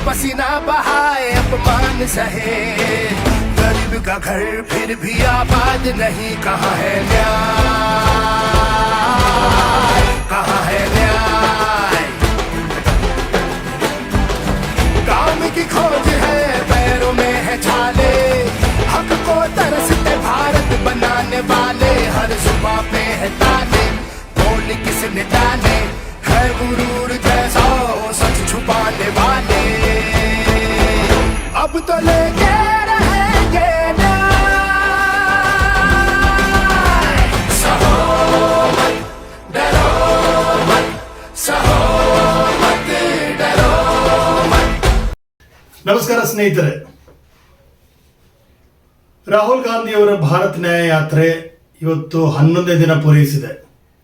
पसीना बहाए अपमान सहे, गरीब का घर फिर भी आबाद नहीं। कहाँ है न्याय, कहाँ है न्याय? काम की खोज है, पैरों में है छाले, हक को तरसते भारत बनाने वाले। हर सुबह पे है ताले, बोल किसने डाले, है गुरूर जैसा सच छुपाने वाले। अब तो लेके रहेंगे न्याय, सहो मत डरो मत, सहो मत डरो मत। ನಮಸ್ಕಾರ ಸ್ನೇಹಿತರೆ, ರಾಹುಲ್ ಗಾಂಧಿಯವರ ಭಾರತ್ ನ್ಯಾಯ ಯಾತ್ರೆ ಇವತ್ತು 11ನೇ ದಿನ ಪೂರೈಸಿದೆ.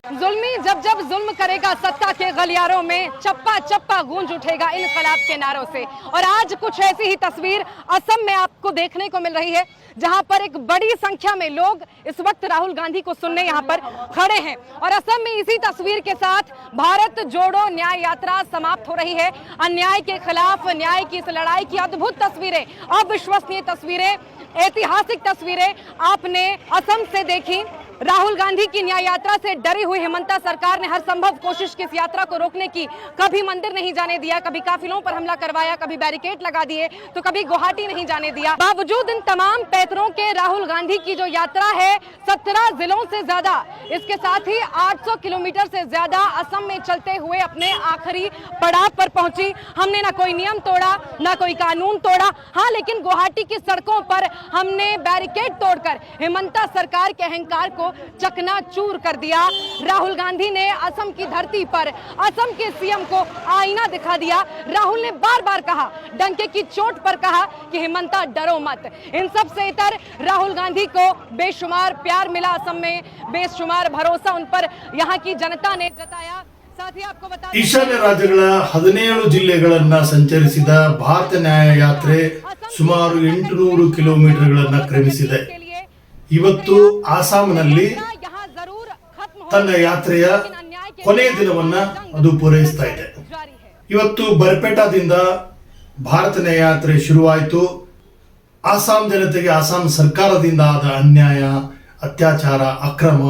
जुल्मी जब जब जुल्म करेगा सत्ता के गलियारों में, चप्पा चप्पा गूंज उठेगा इनकलाब के नारों से। और आज कुछ ऐसी ही तस्वीर असम में आपको देखने को मिल रही है, जहां पर एक बड़ी संख्या में लोग इस वक्त राहुल गांधी को सुनने यहां पर खड़े हैं। और असम में इसी तस्वीर के साथ भारत जोड़ो न्याय यात्रा समाप्त हो रही है। अन्याय के खिलाफ न्याय की इस लड़ाई की अद्भुत तस्वीरें, अविश्वसनीय तस्वीरें, ऐतिहासिक तस्वीरें आपने असम से देखी। राहुल गांधी की न्याय यात्रा से डरी हुई हेमंता सरकार ने हर संभव कोशिश की इस यात्रा को रोकने की। कभी मंदिर नहीं जाने दिया, कभी काफिलों पर हमला करवाया, कभी बैरिकेड लगा दिए, तो कभी गुवाहाटी नहीं जाने दिया। बावजूद इन तमाम पैतरों के राहुल गांधी की जो यात्रा है 17 जिलों से ज्यादा, इसके साथ ही 800 किलोमीटर से ज्यादा असम में चलते हुए अपने आखिरी पड़ाव पर पहुंची। हमने ना कोई नियम तोड़ा, ना कोई कानून तोड़ा, हाँ लेकिन गुवाहाटी की सड़कों पर हमने बैरिकेड तोड़कर हेमंता सरकार के अहंकार को चकनाचूर कर दिया। राहुल गांधी ने असम की धरती पर असम के सीएम को आईना दिखा दिया। राहुल ने बार बार कहा, डंके की चोट पर कहा कि हेमंता डरो मत। इन सब से इतर राहुल गांधी को बेशुमार प्यार मिला, असम में बेशुमार भरोसा उन पर यहाँ की जनता ने जताया। साथ ही आपको बता ಈಶಾನ್ಯ ರಾಜ್ಯಗಳ 17 ಜಿಲ್ಲೆಗಳನ್ನ ಸಂಚರಿಸಿದ ಭಾರತ ನ್ಯಾಯ ಯಾತ್ರೆ ಸುಮಾರು 800 ಕಿಲೋಮೀಟರ್ಗಳನ್ನ ಕ್ರಮಿಸಿದೆ. ಇವತ್ತು ಆಸಾಂನಲ್ಲಿ ತನ್ನ ಯಾತ್ರೆಯ ಕೊನೆಯ ದಿನವನ್ನ ಅದು ಪೂರೈಸ್ತಾ ಇದೆ. ಇವತ್ತು ಬರ್ಪೇಟಾದಿಂದ ಭಾರತ ನ್ಯಾಯ ಯಾತ್ರೆ ಶುರುವಾಯಿತು. ಆಸಾಂ ಜನತೆಗೆ ಆಸಾಂ ಸರ್ಕಾರದಿಂದ ಆದ ಅನ್ಯಾಯ, ಅತ್ಯಾಚಾರ, ಅಕ್ರಮ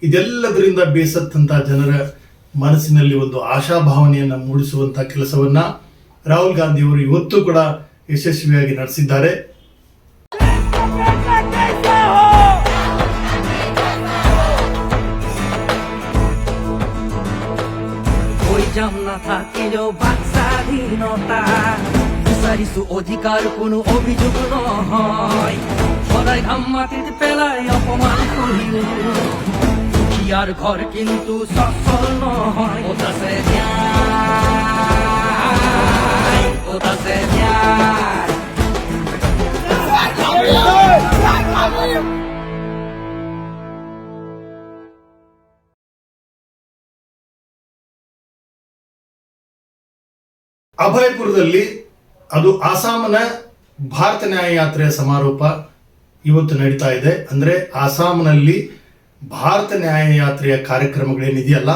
ಇದೆಲ್ಲದರಿಂದ ಬೇಸತ್ತಂತ ಜನರ ಮನಸ್ಸಿನಲ್ಲಿ ಒಂದು ಆಶಾಭಾವನೆಯನ್ನು ಮೂಡಿಸುವಂತ ಕೆಲಸವನ್ನ ರಾಹುಲ್ ಗಾಂಧಿ ಅವರು ಇವತ್ತು ಕೂಡ ಯಶಸ್ವಿಯಾಗಿ ನಡೆಸಿದ್ದಾರೆ. জামনা থাকিলেও বাক স্বাধীনতা বিচাৰিছো অধিকাৰ কোনো অভিযোগ নহয়। সদায় ঘাম মাটিত পেলাই অপমান কৰিও দুখীয়াৰ ঘৰ কিন্তু সফল নহয়। ক'ত আছে ন্যায়, ক'ত আছে ন্যায়? ಅಭಯಪುರದಲ್ಲಿ ಅದು ಆಸಾಮನ ಭಾರತ ನ್ಯಾಯ ಯಾತ್ರೆಯ ಸಮಾರೋಪ ಇವತ್ತು ನಡೀತಾ ಇದೆ. ಅಂದ್ರೆ ಆಸಾಂನಲ್ಲಿ ಭಾರತ ನ್ಯಾಯ ಯಾತ್ರೆಯ ಕಾರ್ಯಕ್ರಮಗಳೇನಿದೆಯಲ್ಲ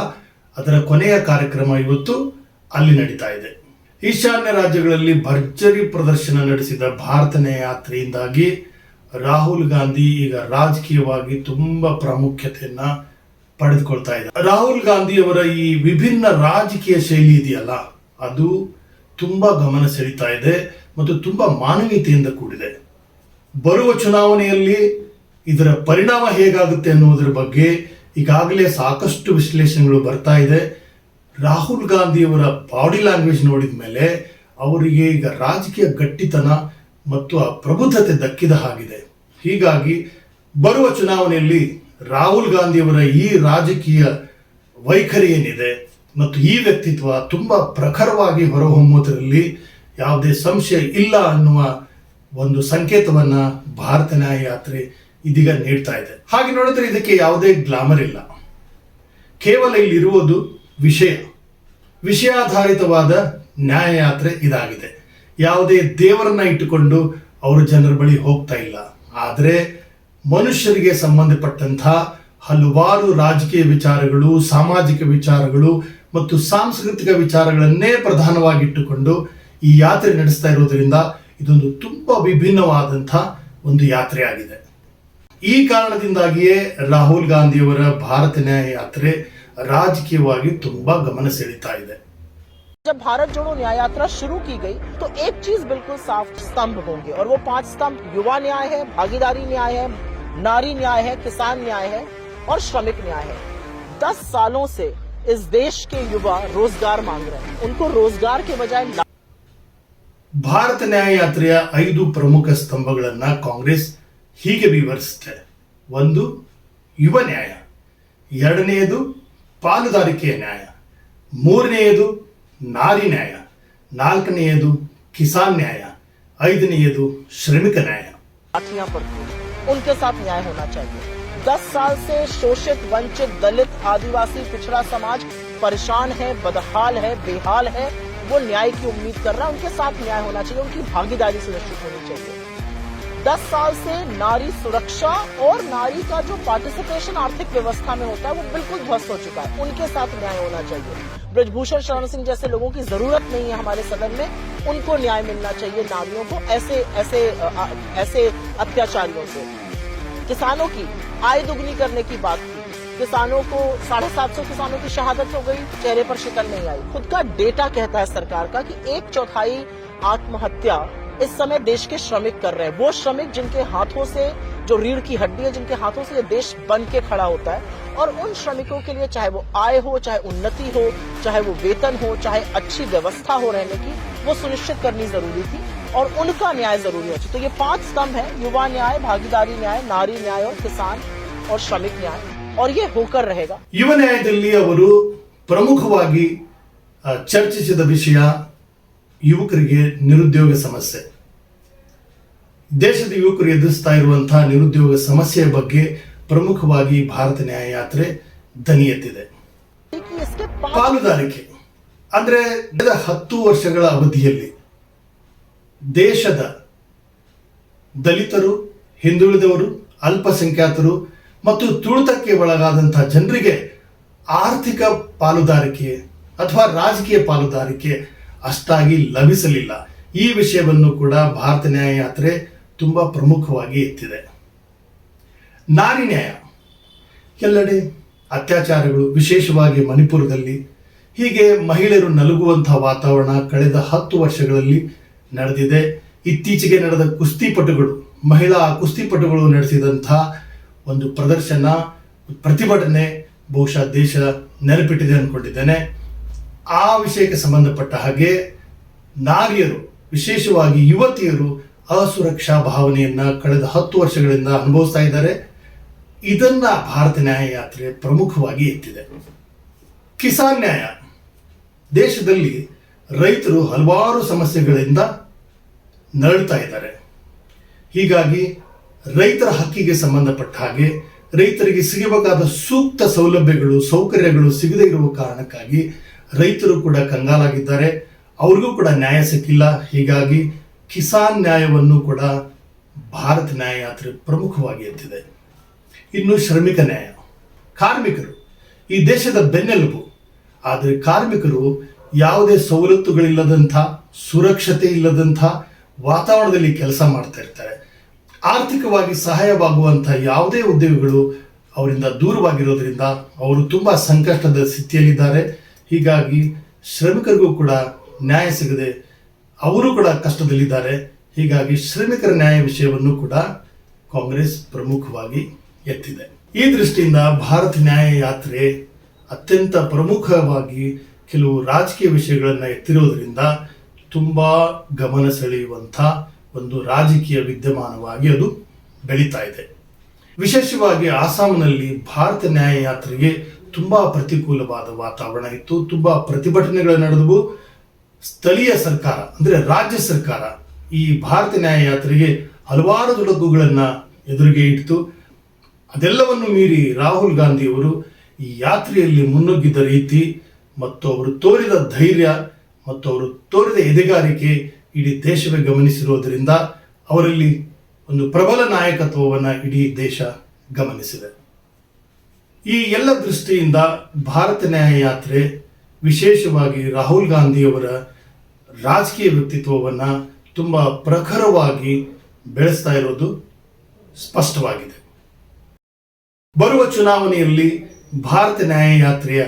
ಅದರ ಕೊನೆಯ ಕಾರ್ಯಕ್ರಮ ಇವತ್ತು ಅಲ್ಲಿ ನಡೀತಾ ಇದೆ. ಈಶಾನ್ಯ ರಾಜ್ಯಗಳಲ್ಲಿ ಭರ್ಜರಿ ಪ್ರದರ್ಶನ ನಡೆಸಿದ ಭಾರತ ನ್ಯಾಯ ಯಾತ್ರೆಯಿಂದಾಗಿ ರಾಹುಲ್ ಗಾಂಧಿ ಈಗ ರಾಜಕೀಯವಾಗಿ ತುಂಬಾ ಪ್ರಾಮುಖ್ಯತೆಯನ್ನ ಪಡೆದುಕೊಳ್ತಾ ಇದೆ. ರಾಹುಲ್ ಗಾಂಧಿ ಅವರ ಈ ವಿಭಿನ್ನ ರಾಜಕೀಯ ಶೈಲಿ ಇದೆಯಲ್ಲ ಅದು ತುಂಬಾ ಗಮನ ಸೆಳೀತಾ ಇದೆ ಮತ್ತು ತುಂಬಾ ಮಾನವೀಯತೆಯಿಂದ ಕೂಡಿದೆ. ಬರುವ ಚುನಾವಣೆಯಲ್ಲಿ ಇದರ ಪರಿಣಾಮ ಹೇಗಾಗುತ್ತೆ ಅನ್ನೋದ್ರ ಬಗ್ಗೆ ಈಗಾಗಲೇ ಸಾಕಷ್ಟು ವಿಶ್ಲೇಷಣೆಗಳು ಬರ್ತಾ ಇದೆ. ರಾಹುಲ್ ಗಾಂಧಿಯವರ ಬಾಡಿ ಲ್ಯಾಂಗ್ವೇಜ್ ನೋಡಿದ ಮೇಲೆ ಅವರಿಗೆ ಈಗ ರಾಜಕೀಯ ಗಟ್ಟಿತನ ಮತ್ತು ಆ ಪ್ರಬುದ್ಧತೆ ದಕ್ಕಿದ ಹಾಗಿದೆ. ಹೀಗಾಗಿ ಬರುವ ಚುನಾವಣೆಯಲ್ಲಿ ರಾಹುಲ್ ಗಾಂಧಿಯವರ ಈ ರಾಜಕೀಯ ವೈಖರಿ ಏನಿದೆ ಮತ್ತು ಈ ವ್ಯಕ್ತಿತ್ವ ತುಂಬಾ ಪ್ರಖರವಾಗಿ ಹೊರಹೊಮ್ಮುವುದರಲ್ಲಿ ಯಾವುದೇ ಸಂಶಯ ಇಲ್ಲ ಅನ್ನುವ ಒಂದು ಸಂಕೇತವನ್ನ ಭಾರತ ನ್ಯಾಯ ಯಾತ್ರೆ ಇದೀಗ ನೀಡ್ತಾ ಇದೆ. ಹಾಗೆ ನೋಡಿದ್ರೆ ಇದಕ್ಕೆ ಯಾವುದೇ ಗ್ಲಾಮರ್ ಇಲ್ಲ, ಕೇವಲ ಇಲ್ಲಿರುವುದು ವಿಷಯಾಧಾರಿತವಾದ ನ್ಯಾಯ ಯಾತ್ರೆ ಇದಾಗಿದೆ. ಯಾವುದೇ ದೇವರನ್ನ ಇಟ್ಟುಕೊಂಡು ಅವರು ಜನರ ಬಳಿ ಹೋಗ್ತಾ ಇಲ್ಲ, ಆದರೆ ಮನುಷ್ಯರಿಗೆ ಸಂಬಂಧಪಟ್ಟಂತಹ ಹಲವಾರು ರಾಜಕೀಯ ವಿಚಾರಗಳು, ಸಾಮಾಜಿಕ ವಿಚಾರಗಳು ಮತ್ತು ಸಾಂಸ್ಕೃತಿಕ ವಿಚಾರಗಳನ್ನೇ ಪ್ರಧಾನವಾಗಿಟ್ಟುಕೊಂಡು ಈ ಯಾತ್ರೆ ನಡೆಸ್ತಾ ಇರೋದ್ರಿಂದ ಇದೊಂದು ತುಂಬ ವಿಭಿನ್ನವಾದಂಥ ಒಂದು ಯಾತ್ರೆ ಆಗಿದೆ. ಈ ಕಾರಣದಿಂದಾಗಿಯೇ ರಾಹುಲ್ ಗಾಂಧಿಯವರ ಭಾರತ ನ್ಯಾಯ ಯಾತ್ರೆ ರಾಜಕೀಯವಾಗಿ ತುಂಬಾ ಗಮನ ಸೆಳೀತಾ ಇದೆ. जब भारत जोड़ो न्याय यात्रा शुरू की गई तो एक चीज बिल्कुल साफ स्तंभ होंगे और वो 5 स्तंभ युवा न्याय है, भागीदारी न्याय है, नारी न्याय है, किसान न्याय है और श्रमिक न्याय है. 10 सालों से इस देश के युवा रोजगार मांग रहे हैं. उनको रोजगार के बजाय ಭಾರತ ನ್ಯಾಯ ಯಾತ್ರೆಯ 5 ಪ್ರಮುಖ ಸ್ತಂಭಗಳನ್ನ ಕಾಂಗ್ರೆಸ್ ಹೀಗೆ ವಿವರಿಸುತ್ತೆ. 1, ಯುವ ನ್ಯಾಯ. 2ನೇದು ಪಾಲುದಾರಿಕೆಯ ನ್ಯಾಯ. 3ನೇದು ನಾರಿ ನ್ಯಾಯ. 4ನೇದು ಕಿಸಾನ್ न्याय. 5ನೇದು ಶ್ರಮಿಕ ನ್ಯಾಯ. लाठियां पर उनके साथ न्याय होना चाहिए. 10 साल से शोषित, वंचित, दलित, आदिवासी, पिछड़ा समाज परेशान है, बदहाल है, बेहाल है. वो न्याय की उम्मीद कर रहा है. उनके साथ न्याय होना चाहिए. उनकी भागीदारी सुनिश्चित होनी चाहिए. 10 साल से नारी सुरक्षा और नारी का जो पार्टिसिपेशन आर्थिक व्यवस्था में होता है वो बिल्कुल ध्वस्त हो चुका है. उनके साथ न्याय होना चाहिए. ब्रजभूषण शरण सिंह जैसे लोगों की जरूरत नहीं है हमारे सदन में. उनको न्याय मिलना चाहिए नारियों को ऐसे अत्याचारियों से. किसानों की आय दुगनी करने की बात की. किसानों को 750 किसानों की शहादत हो गई, चेहरे पर शिकन नहीं आई. खुद का डेटा कहता है सरकार का कि 1/4 आत्महत्या इस समय देश के श्रमिक कर रहे हैं. वो श्रमिक जिनके हाथों से, जो रीढ़ की हड्डी है, जिनके हाथों से ये देश बन के खड़ा होता है. और उन श्रमिकों के लिए चाहे वो आय हो, चाहे उन्नति हो, चाहे वो वेतन हो, चाहे अच्छी व्यवस्था हो रहने की, वो सुनिश्चित करनी जरूरी थी और उनका न्याय जरूरी है. तो ये 5 स्तंभ है: युवा न्याय, भागीदारी न्याय, नारी न्याय और किसान और श्रमिक न्याय. और ये होकर रहेगा. ಯುವ ನ್ಯಾಯದಲ್ಲಿ ಅವರು ಪ್ರಮುಖವಾಗಿ ಚರ್ಚಿಸಿದ ವಿಷಯ ಯುವಕರಿಗೆ ನಿರುದ್ಯೋಗ ಸಮಸ್ಯೆ. ದೇಶದ ಯುವಕರು ಎದುರಿಸ್ತಾ ಇರುವಂತಹ ನಿರುದ್ಯೋಗ ಸಮಸ್ಯೆಯ ಬಗ್ಗೆ ಪ್ರಮುಖವಾಗಿ ಭಾರತ ನ್ಯಾಯ ಯಾತ್ರೆ ದನಿ ಎತ್ತಿದೆ. ಪಾಲುದಾರಿಕೆ ಅಂದ್ರೆ 10 ವರ್ಷಗಳ ಅವಧಿಯಲ್ಲಿ ದೇಶದ ದಲಿತರು, ಹಿಂದುಳಿದವರು, ಅಲ್ಪಸಂಖ್ಯಾತರು ಮತ್ತು ತುಳಿತಕ್ಕೆ ಒಳಗಾದಂತಹ ಜನರಿಗೆ ಆರ್ಥಿಕ ಪಾಲುದಾರಿಕೆ ಅಥವಾ ರಾಜಕೀಯ ಪಾಲುದಾರಿಕೆ ಅಷ್ಟಾಗಿ ಲಭಿಸಲಿಲ್ಲ. ಈ ವಿಷಯವನ್ನು ಕೂಡ ಭಾರತ ನ್ಯಾಯ ಯಾತ್ರೆ ತುಂಬಾ ಪ್ರಮುಖವಾಗಿ ಎತ್ತಿದೆ. ನಾರಿ ನ್ಯಾಯ. ಎಲ್ಲೆಡೆ ಅತ್ಯಾಚಾರಗಳು, ವಿಶೇಷವಾಗಿ ಮಣಿಪುರದಲ್ಲಿ ಹೀಗೆ ಮಹಿಳೆಯರು ನಲುಗುವಂತಹ ವಾತಾವರಣ ಕಳೆದ 10 ವರ್ಷಗಳಲ್ಲಿ ನಡೆದಿದೆ. ಇತ್ತೀಚೆಗೆ ನಡೆದ ಕುಸ್ತಿಪಟುಗಳು, ಮಹಿಳಾ ಕುಸ್ತಿಪಟುಗಳು ನಡೆಸಿದಂತಹ ಒಂದು ಪ್ರದರ್ಶನ, ಪ್ರತಿಭಟನೆ ಬಹುಶಃ ದೇಶ ನೆನಪಿಟ್ಟಿದೆ ಅನ್ಕೊಂಡಿದ್ದೇನೆ. ಆ ವಿಷಯಕ್ಕೆ ಸಂಬಂಧಪಟ್ಟ ಹಾಗೆ ನಾರಿಯರು, ವಿಶೇಷವಾಗಿ ಯುವತಿಯರು ಅಸುರಕ್ಷಾ ಭಾವನೆಯನ್ನ ಕಳೆದ 10 ವರ್ಷಗಳಿಂದ ಅನುಭವಿಸ್ತಾ ಇದ್ದಾರೆ. ಇದನ್ನ ಭಾರತ ನ್ಯಾಯ ಯಾತ್ರೆ ಪ್ರಮುಖವಾಗಿ ಎತ್ತಿದೆ. ಕಿಸಾನ್ ನ್ಯಾಯ. ದೇಶದಲ್ಲಿ ರೈತರು ಹಲವಾರು ಸಮಸ್ಯೆಗಳಿಂದ ನರಳ್ತಾ ಇದ್ದಾರೆ. ಹೀಗಾಗಿ ರೈತರ ಹಕ್ಕಿಗೆ ಸಂಬಂಧಪಟ್ಟ ಹಾಗೆ ರೈತರಿಗೆ ಸಿಗಬೇಕಾದ ಸೂಕ್ತ ಸೌಲಭ್ಯಗಳು, ಸೌಕರ್ಯಗಳು ಸಿಗದೇ ಇರುವ ಕಾರಣಕ್ಕಾಗಿ ರೈತರು ಕೂಡ ಕಂಗಾಲಾಗಿದ್ದಾರೆ. ಅವ್ರಿಗೂ ಕೂಡ ನ್ಯಾಯ ಸಿಕ್ಕಿಲ್ಲ. ಹೀಗಾಗಿ ಕಿಸಾನ್ ನ್ಯಾಯವನ್ನು ಕೂಡ ಭಾರತ ನ್ಯಾಯ ಯಾತ್ರೆ ಪ್ರಮುಖವಾಗಿ ಎತ್ತಿದೆ. ಇನ್ನು ಶ್ರಮಿಕ ನ್ಯಾಯ. ಕಾರ್ಮಿಕರು ಈ ದೇಶದ ಬೆನ್ನೆಲುಬು. ಆದರೆ ಕಾರ್ಮಿಕರು ಯಾವುದೇ ಸವಲತ್ತುಗಳಿಲ್ಲದಂಥ, ಸುರಕ್ಷತೆ ಇಲ್ಲದಂಥ ವಾತಾವರಣದಲ್ಲಿ ಕೆಲಸ ಮಾಡ್ತಾ ಇರ್ತಾರೆ. ಆರ್ಥಿಕವಾಗಿ ಸಹಾಯವಾಗುವಂಥ ಯಾವುದೇ ಉದ್ಯೋಗಗಳು ಅವರಿಂದ ದೂರವಾಗಿರೋದ್ರಿಂದ ಅವರು ತುಂಬ ಸಂಕಷ್ಟದ ಸ್ಥಿತಿಯಲ್ಲಿದ್ದಾರೆ. ಹೀಗಾಗಿ ಶ್ರಮಿಕರಿಗೂ ಕೂಡ ನ್ಯಾಯ ಸಿಗದೆ ಅವರು ಕೂಡ ಕಷ್ಟದಲ್ಲಿದ್ದಾರೆ. ಹೀಗಾಗಿ ಶ್ರಮಿಕರ ನ್ಯಾಯ ವಿಷಯವನ್ನು ಕೂಡ ಕಾಂಗ್ರೆಸ್ ಪ್ರಮುಖವಾಗಿ ಎತ್ತಿದೆ. ಈ ದೃಷ್ಟಿಯಿಂದ ಭಾರತ ನ್ಯಾಯ ಯಾತ್ರೆ ಅತ್ಯಂತ ಪ್ರಮುಖವಾಗಿ ಕೆಲವು ರಾಜಕೀಯ ವಿಷಯಗಳನ್ನು ಎತ್ತಿರೋದ್ರಿಂದ ತುಂಬಾ ಗಮನ ಸೆಳೆಯುವಂಥ ಒಂದು ರಾಜಕೀಯ ವಿದ್ಯಮಾನವಾಗಿ ಅದು ಬೆಳೀತಾ ಇದೆ. ವಿಶೇಷವಾಗಿ ಆಸಾಂನಲ್ಲಿ ಭಾರತ ನ್ಯಾಯ ಯಾತ್ರೆಗೆ ತುಂಬಾ ಪ್ರತಿಕೂಲವಾದ ವಾತಾವರಣ ಇತ್ತು. ತುಂಬಾ ಪ್ರತಿಭಟನೆಗಳು ನಡೆದವು. ಸ್ಥಳೀಯ ಸರ್ಕಾರ ಅಂದ್ರೆ ರಾಜ್ಯ ಸರ್ಕಾರ ಈ ಭಾರತ ನ್ಯಾಯ ಯಾತ್ರೆಗೆ ಹಲವಾರು ತೊಡಕುಗಳನ್ನ ಎದುರಿಗೆ ಇಟ್ಟು ಅದೆಲ್ಲವನ್ನು ಮೀರಿ ರಾಹುಲ್ ಗಾಂಧಿ ಅವರು ಈ ಯಾತ್ರೆಯಲ್ಲಿ ಮುನ್ನುಗ್ಗಿದ ರೀತಿ ಮತ್ತು ಅವರು ತೋರಿದ ಧೈರ್ಯ ಮತ್ತು ಅವರು ತೋರಿದ ಎದೆಗಾರಿಕೆ ಇಡೀ ದೇಶವೇ ಗಮನಿಸಿರುವುದರಿಂದ ಅವರಲ್ಲಿ ಒಂದು ಪ್ರಬಲ ನಾಯಕತ್ವವನ್ನು ಇಡೀ ದೇಶ ಗಮನಿಸಿದೆ. ಈ ಎಲ್ಲ ದೃಷ್ಟಿಯಿಂದ ಭಾರತ ನ್ಯಾಯ ಯಾತ್ರೆ ವಿಶೇಷವಾಗಿ ರಾಹುಲ್ ಗಾಂಧಿಯವರ ರಾಜಕೀಯ ವ್ಯಕ್ತಿತ್ವವನ್ನು ತುಂಬ ಪ್ರಖರವಾಗಿ ಬೆಳೆಸ್ತಾ ಇರೋದು ಸ್ಪಷ್ಟವಾಗಿದೆ. ಬರುವ ಚುನಾವಣೆಯಲ್ಲಿ ಭಾರತ ನ್ಯಾಯಯಾತ್ರೆಯ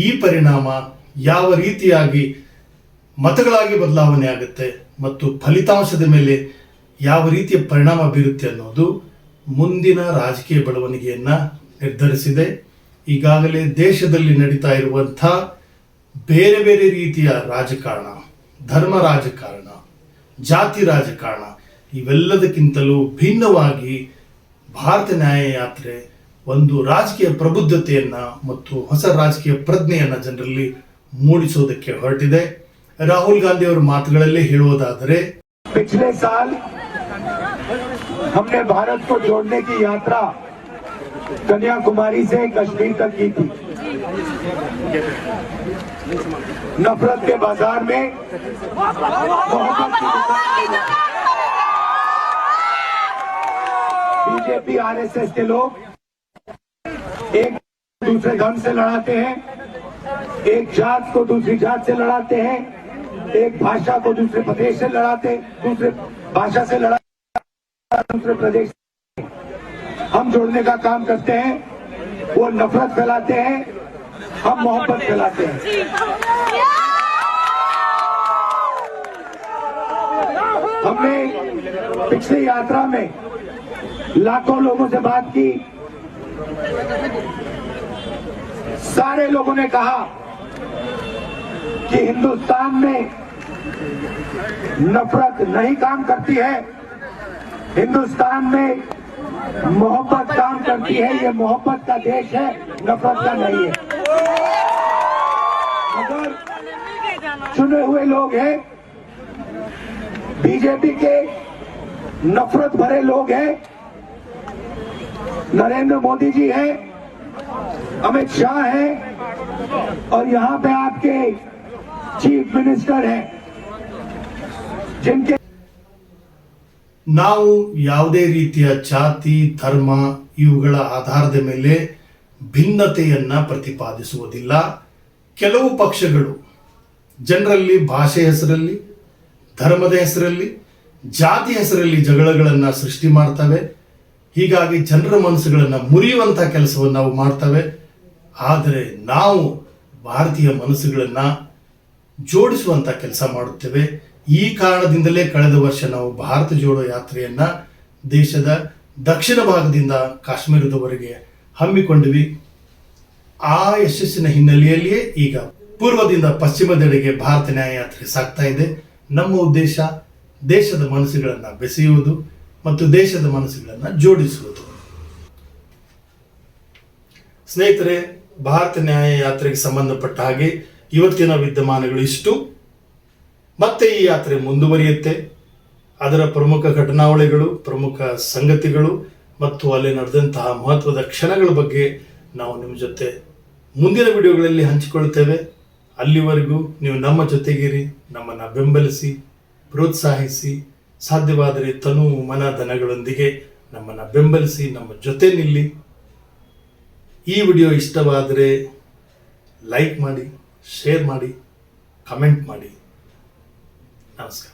ಈ ಪರಿಣಾಮ ಯಾವ ರೀತಿಯಾಗಿ ಮತಗಳಾಗಿ ಬದಲಾವಣೆ ಆಗುತ್ತೆ ಮತ್ತು ಫಲಿತಾಂಶದ ಮೇಲೆ ಯಾವ ರೀತಿಯ ಪರಿಣಾಮ ಬೀರುತ್ತೆ ಅನ್ನೋದು ಮುಂದಿನ ರಾಜಕೀಯ ಬೆಳವಣಿಗೆಯನ್ನು ನಿರ್ಧರಿಸಿದೆ. ಈಗಾಗಲೇ ದೇಶದಲ್ಲಿ ನಡೀತಾ ಇರುವಂಥ ಬೇರೆ ಬೇರೆ ರೀತಿಯ ರಾಜಕಾರಣ, ಧರ್ಮ ರಾಜಕಾರಣ, ಜಾತಿ ರಾಜಕಾರಣ ಇವೆಲ್ಲದಕ್ಕಿಂತಲೂ ಭಿನ್ನವಾಗಿ ಭಾರತ ನ್ಯಾಯಯಾತ್ರೆ ಒಂದು ರಾಜಕೀಯ ಪ್ರಬುದ್ಧತೆಯನ್ನು ಮತ್ತು ಹೊಸ ರಾಜಕೀಯ ಪ್ರಜ್ಞೆಯನ್ನು ಜನರಲ್ಲಿ ಮೂಡಿಸೋದಕ್ಕೆ ಹೊರಟಿದೆ. ರಾಹುಲ್ ಗಾಂಧಿ ಅವರ ಮಾತುಗಳಲ್ಲೇ ಹೇಳುವುದಾದರೆ, पिछले साल हमने भारत को जोड़ने की यात्रा कन्याकुमारी से कश्मीर तक की थी. नफरत के बाजार में मोहब्बत की दुकान बीजेपी आरएसएस के लोग एक दूसरे धर्म से लड़ाते हैं, एक जात को दूसरी जात से लड़ाते हैं, एक भाषा को दूसरे प्रदेश से लड़ाते, दूसरे भाषा से लड़ा दूसरे प्रदेश. हम जोड़ने का काम करते हैं, वो नफरत फैलाते हैं, हम मोहब्बत फैलाते हैं. हमने पिछली यात्रा में लाखों लोगों से बात की. सारे लोगों ने कहा कि हिंदुस्तान में नफरत नहीं काम करती है, हिंदुस्तान में मोहब्बत काम करती है. ये मोहब्बत का देश है, नफरत का नहीं है. मगर चुने हुए लोग हैं, बीजेपी के नफरत भरे लोग हैं. नरेंद्र मोदी जी हैं, अमित शाह हैं और यहाँ पे आपके चीफ मिनिस्टर हैं जिनके ನಾವು ಯಾವುದೇ ರೀತಿಯ ಜಾತಿ, ಧರ್ಮ ಇವುಗಳ ಆಧಾರದ ಮೇಲೆ ಭಿನ್ನತೆಯನ್ನು ಪ್ರತಿಪಾದಿಸುವುದಿಲ್ಲ. ಕೆಲವು ಪಕ್ಷಗಳು ಜನರಲ್ಲಿ ಭಾಷೆ ಹೆಸರಲ್ಲಿ, ಧರ್ಮದ ಹೆಸರಲ್ಲಿ, ಜಾತಿ ಹೆಸರಲ್ಲಿ ಜಗಳಗಳನ್ನು ಸೃಷ್ಟಿ ಮಾಡ್ತವೆ. ಹೀಗಾಗಿ ಜನರ ಮನಸ್ಸುಗಳನ್ನು ಮುರಿಯುವಂಥ ಕೆಲಸವನ್ನು ನಾವು ಮಾಡ್ತವೆ. ಆದರೆ ನಾವು ಭಾರತೀಯ ಮನಸ್ಸುಗಳನ್ನು ಜೋಡಿಸುವಂಥ ಕೆಲಸ ಮಾಡುತ್ತೇವೆ. ಈ ಕಾರಣದಿಂದಲೇ ಕಳೆದ ವರ್ಷ ನಾವು ಭಾರತ ಜೋಡೋ ಯಾತ್ರೆಯನ್ನು ದೇಶದ ದಕ್ಷಿಣ ಭಾಗದಿಂದ ಕಾಶ್ಮೀರದವರೆಗೆ ಹಮ್ಮಿಕೊಂಡ್ವಿ. ಆ ಯಶಸ್ಸಿನ ಹಿನ್ನೆಲೆಯಲ್ಲಿಯೇ ಈಗ ಪೂರ್ವದಿಂದ ಪಶ್ಚಿಮದೆಡೆಗೆ ಭಾರತ ನ್ಯಾಯಯಾತ್ರೆ ಸಾಗ್ತಾ ಇದೆ. ನಮ್ಮ ಉದ್ದೇಶ ದೇಶದ ಮನಸ್ಸುಗಳನ್ನು ಬೆಸೆಯುವುದು ಮತ್ತು ದೇಶದ ಮನಸ್ಸುಗಳನ್ನು ಜೋಡಿಸುವುದು. ಸ್ನೇಹಿತರೆ, ಭಾರತ ನ್ಯಾಯಯಾತ್ರೆಗೆ ಸಂಬಂಧಪಟ್ಟ ಹಾಗೆ ಇವತ್ತಿನ ವಿದ್ಯಮಾನಗಳು ಇಷ್ಟು. ಮತ್ತೆ ಈ ಯಾತ್ರೆ ಮುಂದುವರಿಯುತ್ತೆ. ಅದರ ಪ್ರಮುಖ ಘಟನಾವಳಿಗಳು, ಪ್ರಮುಖ ಸಂಗತಿಗಳು ಮತ್ತು ಅಲ್ಲಿ ನಡೆದಂತಹ ಮಹತ್ವದ ಕ್ಷಣಗಳ ಬಗ್ಗೆ ನಾವು ನಿಮ್ಮ ಜೊತೆ ಮುಂದಿನ ವಿಡಿಯೋಗಳಲ್ಲಿ ಹಂಚಿಕೊಳ್ತೇವೆ. ಅಲ್ಲಿವರೆಗೂ ನೀವು ನಮ್ಮ ಜೊತೆಗಿರಿ, ನಮ್ಮನ್ನು ಬೆಂಬಲಿಸಿ, ಪ್ರೋತ್ಸಾಹಿಸಿ, ಸಾಧ್ಯವಾದರೆ ತನು ಮನ ಧನಗಳೊಂದಿಗೆ ನಮ್ಮನ್ನು ಬೆಂಬಲಿಸಿ, ನಮ್ಮ ಜೊತೆ ನಿಲ್ಲಿ. ಈ ವಿಡಿಯೋ ಇಷ್ಟವಾದರೆ ಲೈಕ್ ಮಾಡಿ, ಶೇರ್ ಮಾಡಿ, ಕಮೆಂಟ್ ಮಾಡಿ. ನಮಸ್ಕಾರ.